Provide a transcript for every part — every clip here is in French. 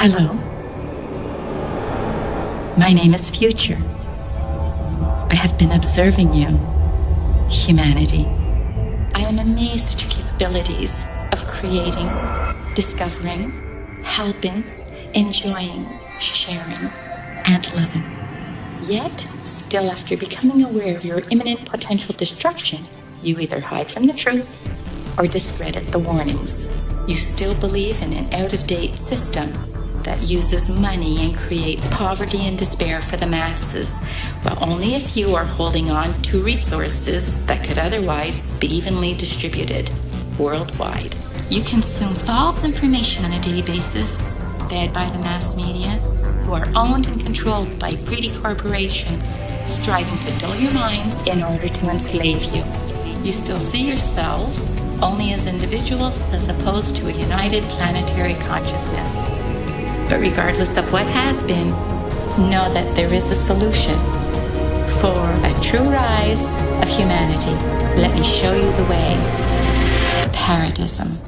Hello. My name is Future. I have been observing you, humanity. I am amazed at your capabilities of creating, discovering, helping, enjoying, sharing, and loving. Yet, still after becoming aware of your imminent potential destruction, you either hide from the truth or discredit the warnings. You still believe in an out-of-date system that uses money and creates poverty and despair for the masses, but only if you are holding on to resources that could otherwise be evenly distributed worldwide. You consume false information on a daily basis, fed by the mass media, who are owned and controlled by greedy corporations striving to dull your minds in order to enslave you. You still see yourselves only as individuals as opposed to a united planetary consciousness. But regardless of what has been, know that there is a solution for a true rise of humanity. Let me show you the way. Paradism.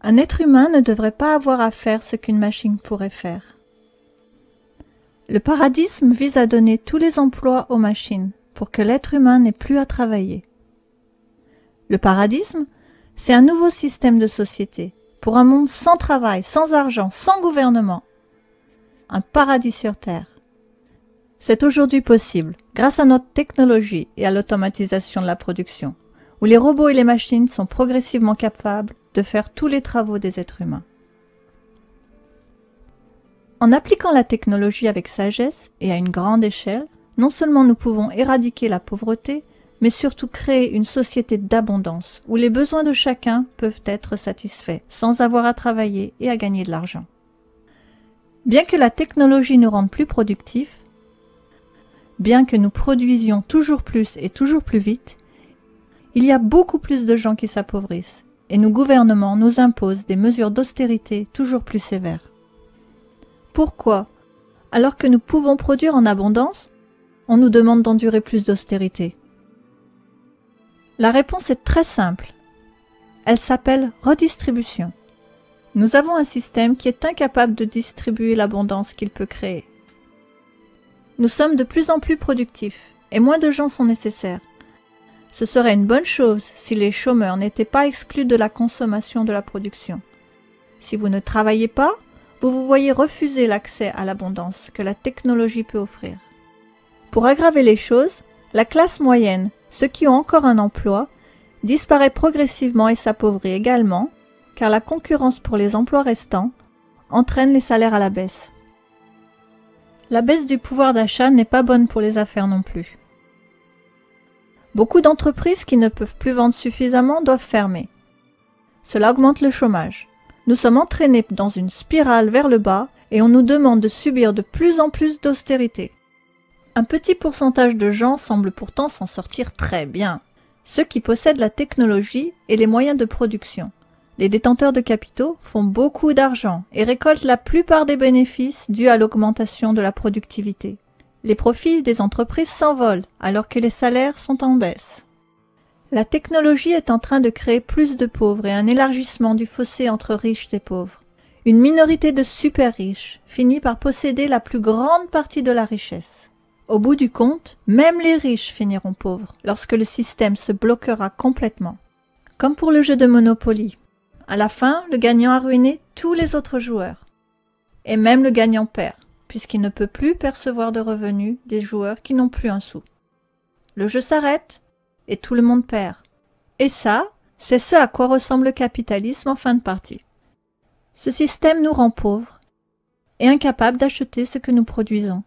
Un être humain ne devrait pas avoir à faire ce qu'une machine pourrait faire. Le paradisme vise à donner tous les emplois aux machines pour que l'être humain n'ait plus à travailler. Le paradisme, c'est un nouveau système de société pour un monde sans travail, sans argent, sans gouvernement. Un paradis sur Terre. C'est aujourd'hui possible grâce à notre technologie et à l'automatisation de la production, où les robots et les machines sont progressivement capables de faire tous les travaux des êtres humains. En appliquant la technologie avec sagesse et à une grande échelle, non seulement nous pouvons éradiquer la pauvreté, mais surtout créer une société d'abondance où les besoins de chacun peuvent être satisfaits sans avoir à travailler et à gagner de l'argent. Bien que la technologie nous rende plus productifs, bien que nous produisions toujours plus et toujours plus vite, il y a beaucoup plus de gens qui s'appauvrissent et nos gouvernements nous imposent des mesures d'austérité toujours plus sévères. Pourquoi, alors que nous pouvons produire en abondance, on nous demande d'endurer plus d'austérité? La réponse est très simple. Elle s'appelle redistribution. Nous avons un système qui est incapable de distribuer l'abondance qu'il peut créer. Nous sommes de plus en plus productifs et moins de gens sont nécessaires. Ce serait une bonne chose si les chômeurs n'étaient pas exclus de la consommation de la production. Si vous ne travaillez pas, vous vous voyez refuser l'accès à l'abondance que la technologie peut offrir. Pour aggraver les choses, la classe moyenne, ceux qui ont encore un emploi, disparaît progressivement et s'appauvrit également, car la concurrence pour les emplois restants entraîne les salaires à la baisse. La baisse du pouvoir d'achat n'est pas bonne pour les affaires non plus. Beaucoup d'entreprises qui ne peuvent plus vendre suffisamment doivent fermer. Cela augmente le chômage. Nous sommes entraînés dans une spirale vers le bas et on nous demande de subir de plus en plus d'austérité. Un petit pourcentage de gens semble pourtant s'en sortir très bien. Ceux qui possèdent la technologie et les moyens de production. Les détenteurs de capitaux font beaucoup d'argent et récoltent la plupart des bénéfices dus à l'augmentation de la productivité. Les profits des entreprises s'envolent alors que les salaires sont en baisse. La technologie est en train de créer plus de pauvres et un élargissement du fossé entre riches et pauvres. Une minorité de super riches finit par posséder la plus grande partie de la richesse. Au bout du compte, même les riches finiront pauvres lorsque le système se bloquera complètement. Comme pour le jeu de Monopoly. À la fin, le gagnant a ruiné tous les autres joueurs. Et même le gagnant perd, puisqu'il ne peut plus percevoir de revenus des joueurs qui n'ont plus un sou. Le jeu s'arrête et tout le monde perd. Et ça, c'est ce à quoi ressemble le capitalisme en fin de partie. Ce système nous rend pauvres et incapables d'acheter ce que nous produisons.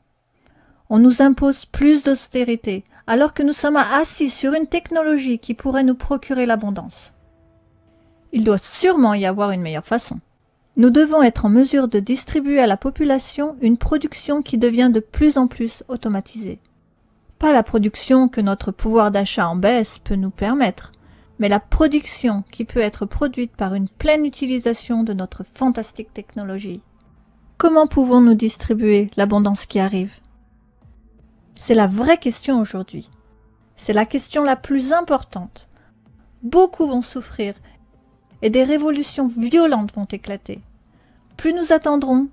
On nous impose plus d'austérité, alors que nous sommes assis sur une technologie qui pourrait nous procurer l'abondance. Il doit sûrement y avoir une meilleure façon. Nous devons être en mesure de distribuer à la population une production qui devient de plus en plus automatisée. Pas la production que notre pouvoir d'achat en baisse peut nous permettre, mais la production qui peut être produite par une pleine utilisation de notre fantastique technologie. Comment pouvons-nous distribuer l'abondance qui arrive? C'est la vraie question aujourd'hui. C'est la question la plus importante. Beaucoup vont souffrir et des révolutions violentes vont éclater. Plus nous attendrons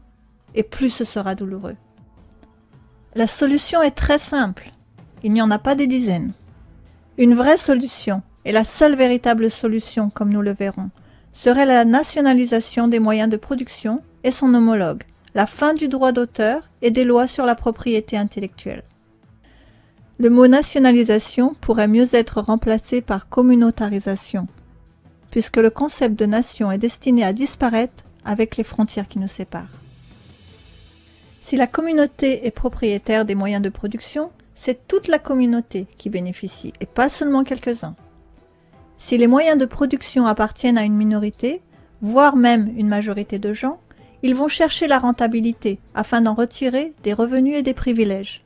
et plus ce sera douloureux. La solution est très simple. Il n'y en a pas des dizaines. Une vraie solution, et la seule véritable solution comme nous le verrons, serait la nationalisation des moyens de production et son homologue, la fin du droit d'auteur et des lois sur la propriété intellectuelle. Le mot nationalisation pourrait mieux être remplacé par communautarisation, puisque le concept de nation est destiné à disparaître avec les frontières qui nous séparent. Si la communauté est propriétaire des moyens de production, c'est toute la communauté qui bénéficie, et pas seulement quelques-uns. Si les moyens de production appartiennent à une minorité, voire même une majorité de gens, ils vont chercher la rentabilité afin d'en retirer des revenus et des privilèges.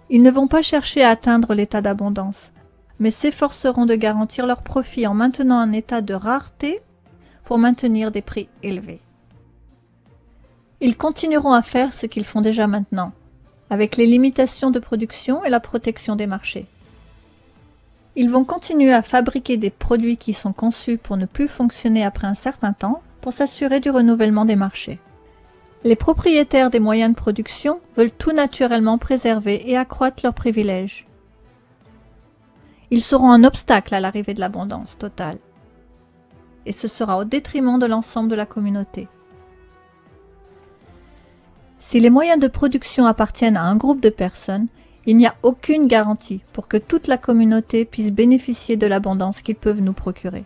Ils ne vont pas chercher à atteindre l'état d'abondance, mais s'efforceront de garantir leur profit en maintenant un état de rareté pour maintenir des prix élevés. Ils continueront à faire ce qu'ils font déjà maintenant, avec les limitations de production et la protection des marchés. Ils vont continuer à fabriquer des produits qui sont conçus pour ne plus fonctionner après un certain temps pour s'assurer du renouvellement des marchés. Les propriétaires des moyens de production veulent tout naturellement préserver et accroître leurs privilèges. Ils seront un obstacle à l'arrivée de l'abondance totale. Et ce sera au détriment de l'ensemble de la communauté. Si les moyens de production appartiennent à un groupe de personnes, il n'y a aucune garantie pour que toute la communauté puisse bénéficier de l'abondance qu'ils peuvent nous procurer.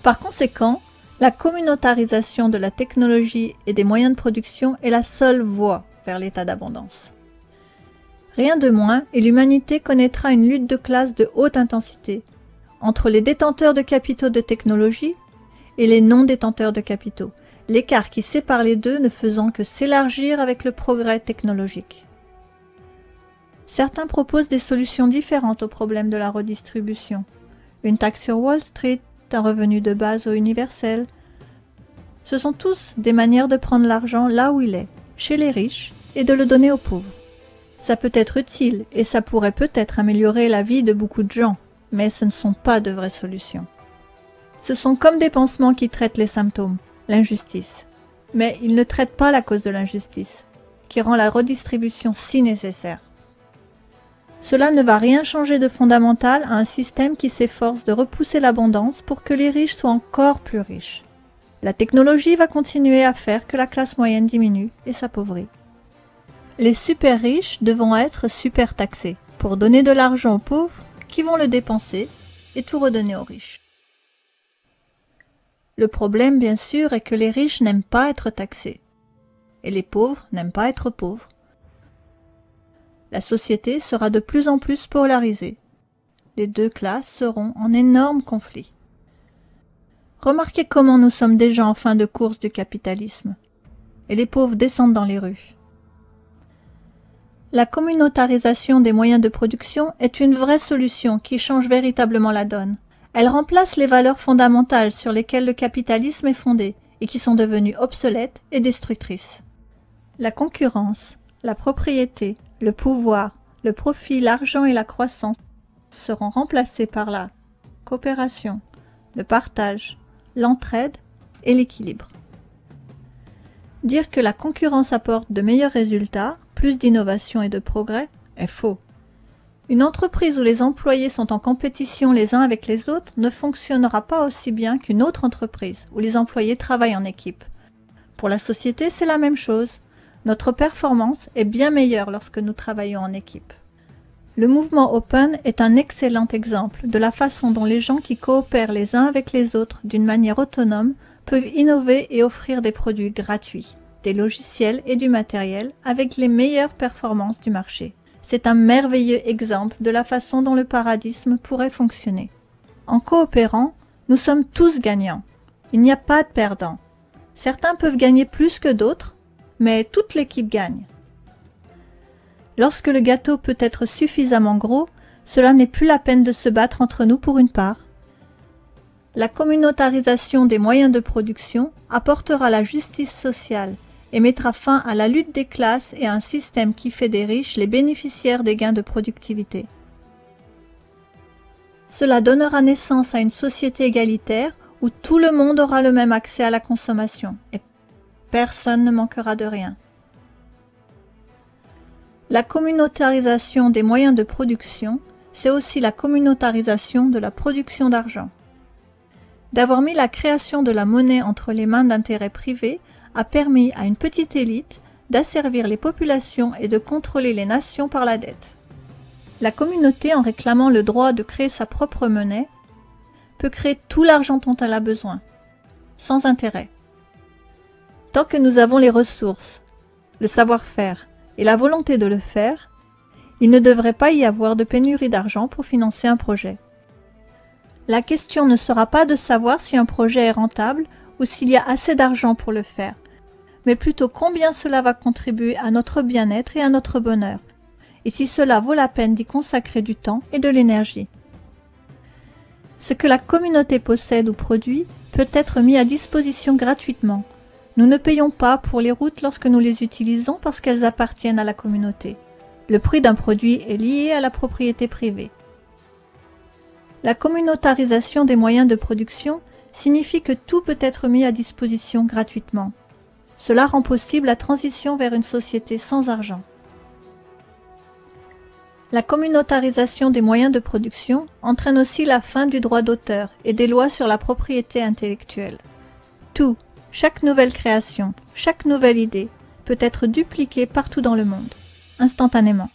Par conséquent, la communautarisation de la technologie et des moyens de production est la seule voie vers l'état d'abondance. Rien de moins, et l'humanité connaîtra une lutte de classe de haute intensité entre les détenteurs de capitaux de technologie et les non-détenteurs de capitaux, l'écart qui sépare les deux ne faisant que s'élargir avec le progrès technologique. Certains proposent des solutions différentes au problème de la redistribution. Une taxe sur Wall Street, un revenu de base ou universel. Ce sont tous des manières de prendre l'argent là où il est, chez les riches, et de le donner aux pauvres. Ça peut être utile et ça pourrait peut-être améliorer la vie de beaucoup de gens, mais ce ne sont pas de vraies solutions. Ce sont comme des pansements qui traitent les symptômes, l'injustice. Mais ils ne traitent pas la cause de l'injustice, qui rend la redistribution si nécessaire. Cela ne va rien changer de fondamental à un système qui s'efforce de repousser l'abondance pour que les riches soient encore plus riches. La technologie va continuer à faire que la classe moyenne diminue et s'appauvrit. Les super riches devront être super taxés pour donner de l'argent aux pauvres qui vont le dépenser et tout redonner aux riches. Le problème, bien sûr, est que les riches n'aiment pas être taxés et les pauvres n'aiment pas être pauvres. La société sera de plus en plus polarisée. Les deux classes seront en énorme conflit. Remarquez comment nous sommes déjà en fin de course du capitalisme, et les pauvres descendent dans les rues. La communautarisation des moyens de production est une vraie solution qui change véritablement la donne. Elle remplace les valeurs fondamentales sur lesquelles le capitalisme est fondé et qui sont devenues obsolètes et destructrices. La concurrence, la propriété, le pouvoir, le profit, l'argent et la croissance seront remplacés par la coopération, le partage, l'entraide et l'équilibre. Dire que la concurrence apporte de meilleurs résultats, plus d'innovation et de progrès, est faux. Une entreprise où les employés sont en compétition les uns avec les autres ne fonctionnera pas aussi bien qu'une autre entreprise où les employés travaillent en équipe. Pour la société, c'est la même chose. Notre performance est bien meilleure lorsque nous travaillons en équipe. Le mouvement Open est un excellent exemple de la façon dont les gens qui coopèrent les uns avec les autres d'une manière autonome peuvent innover et offrir des produits gratuits, des logiciels et du matériel avec les meilleures performances du marché. C'est un merveilleux exemple de la façon dont le paradigme pourrait fonctionner. En coopérant, nous sommes tous gagnants. Il n'y a pas de perdants. Certains peuvent gagner plus que d'autres, mais toute l'équipe gagne. Lorsque le gâteau peut être suffisamment gros, cela n'est plus la peine de se battre entre nous pour une part. La communautarisation des moyens de production apportera la justice sociale et mettra fin à la lutte des classes et à un système qui fait des riches les bénéficiaires des gains de productivité. Cela donnera naissance à une société égalitaire où tout le monde aura le même accès à la consommation et personne ne manquera de rien. La communautarisation des moyens de production, c'est aussi la communautarisation de la production d'argent. D'avoir mis la création de la monnaie entre les mains d'intérêts privés a permis à une petite élite d'asservir les populations et de contrôler les nations par la dette. La communauté, en réclamant le droit de créer sa propre monnaie, peut créer tout l'argent dont elle a besoin, sans intérêt. Tant que nous avons les ressources, le savoir-faire et la volonté de le faire, il ne devrait pas y avoir de pénurie d'argent pour financer un projet. La question ne sera pas de savoir si un projet est rentable ou s'il y a assez d'argent pour le faire, mais plutôt combien cela va contribuer à notre bien-être et à notre bonheur, et si cela vaut la peine d'y consacrer du temps et de l'énergie. Ce que la communauté possède ou produit peut être mis à disposition gratuitement. Nous ne payons pas pour les routes lorsque nous les utilisons parce qu'elles appartiennent à la communauté. Le prix d'un produit est lié à la propriété privée. La communautarisation des moyens de production signifie que tout peut être mis à disposition gratuitement. Cela rend possible la transition vers une société sans argent. La communautarisation des moyens de production entraîne aussi la fin du droit d'auteur et des lois sur la propriété intellectuelle. Tout, chaque nouvelle création, chaque nouvelle idée peut être dupliquée partout dans le monde, instantanément.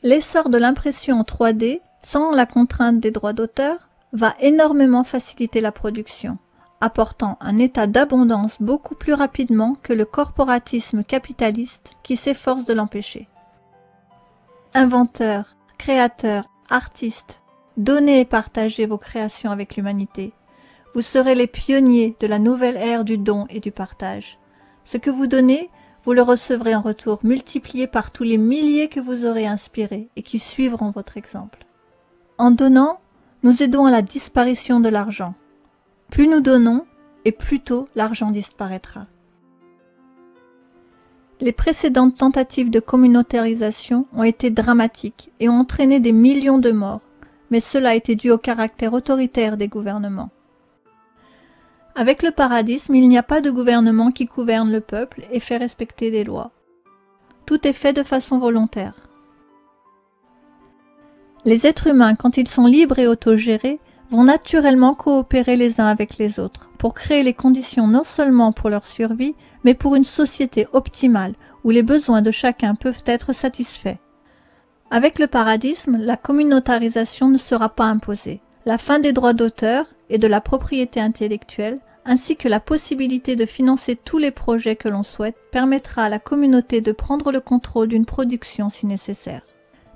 L'essor de l'impression en 3D, sans la contrainte des droits d'auteur, va énormément faciliter la production, apportant un état d'abondance beaucoup plus rapidement que le corporatisme capitaliste qui s'efforce de l'empêcher. Inventeurs, créateurs, artistes, donnez et partagez vos créations avec l'humanité. Vous serez les pionniers de la nouvelle ère du don et du partage. Ce que vous donnez, vous le recevrez en retour multiplié par tous les milliers que vous aurez inspirés et qui suivront votre exemple. En donnant, nous aidons à la disparition de l'argent. Plus nous donnons, et plus tôt l'argent disparaîtra. Les précédentes tentatives de communautarisation ont été dramatiques et ont entraîné des millions de morts, mais cela a été dû au caractère autoritaire des gouvernements. Avec le paradisme, il n'y a pas de gouvernement qui gouverne le peuple et fait respecter les lois. Tout est fait de façon volontaire. Les êtres humains, quand ils sont libres et autogérés, vont naturellement coopérer les uns avec les autres pour créer les conditions non seulement pour leur survie, mais pour une société optimale où les besoins de chacun peuvent être satisfaits. Avec le paradisme, la communautarisation ne sera pas imposée. La fin des droits d'auteur et de la propriété intellectuelle, ainsi que la possibilité de financer tous les projets que l'on souhaite, permettra à la communauté de prendre le contrôle d'une production si nécessaire.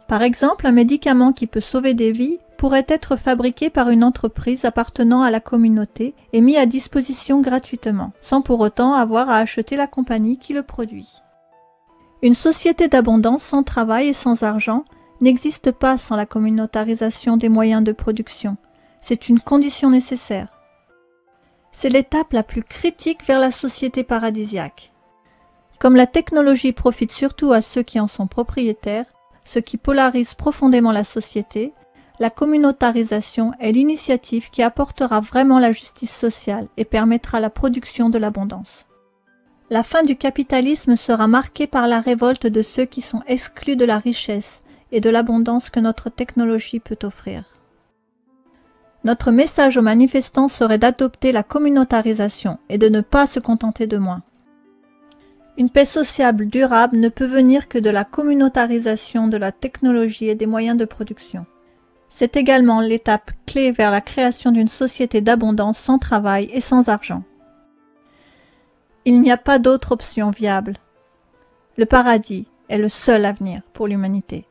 Par exemple, un médicament qui peut sauver des vies pourrait être fabriqué par une entreprise appartenant à la communauté et mis à disposition gratuitement, sans pour autant avoir à acheter la compagnie qui le produit. Une société d'abondance sans travail et sans argent n'existe pas sans la communautarisation des moyens de production. C'est une condition nécessaire. C'est l'étape la plus critique vers la société paradisiaque. Comme la technologie profite surtout à ceux qui en sont propriétaires, ce qui polarise profondément la société, la communautarisation est l'initiative qui apportera vraiment la justice sociale et permettra la production de l'abondance. La fin du capitalisme sera marquée par la révolte de ceux qui sont exclus de la richesse et de l'abondance que notre technologie peut offrir. Notre message aux manifestants serait d'adopter la communautarisation et de ne pas se contenter de moins. Une paix sociale durable ne peut venir que de la communautarisation de la technologie et des moyens de production. C'est également l'étape clé vers la création d'une société d'abondance sans travail et sans argent. Il n'y a pas d'autre option viable. Le paradis est le seul avenir pour l'humanité.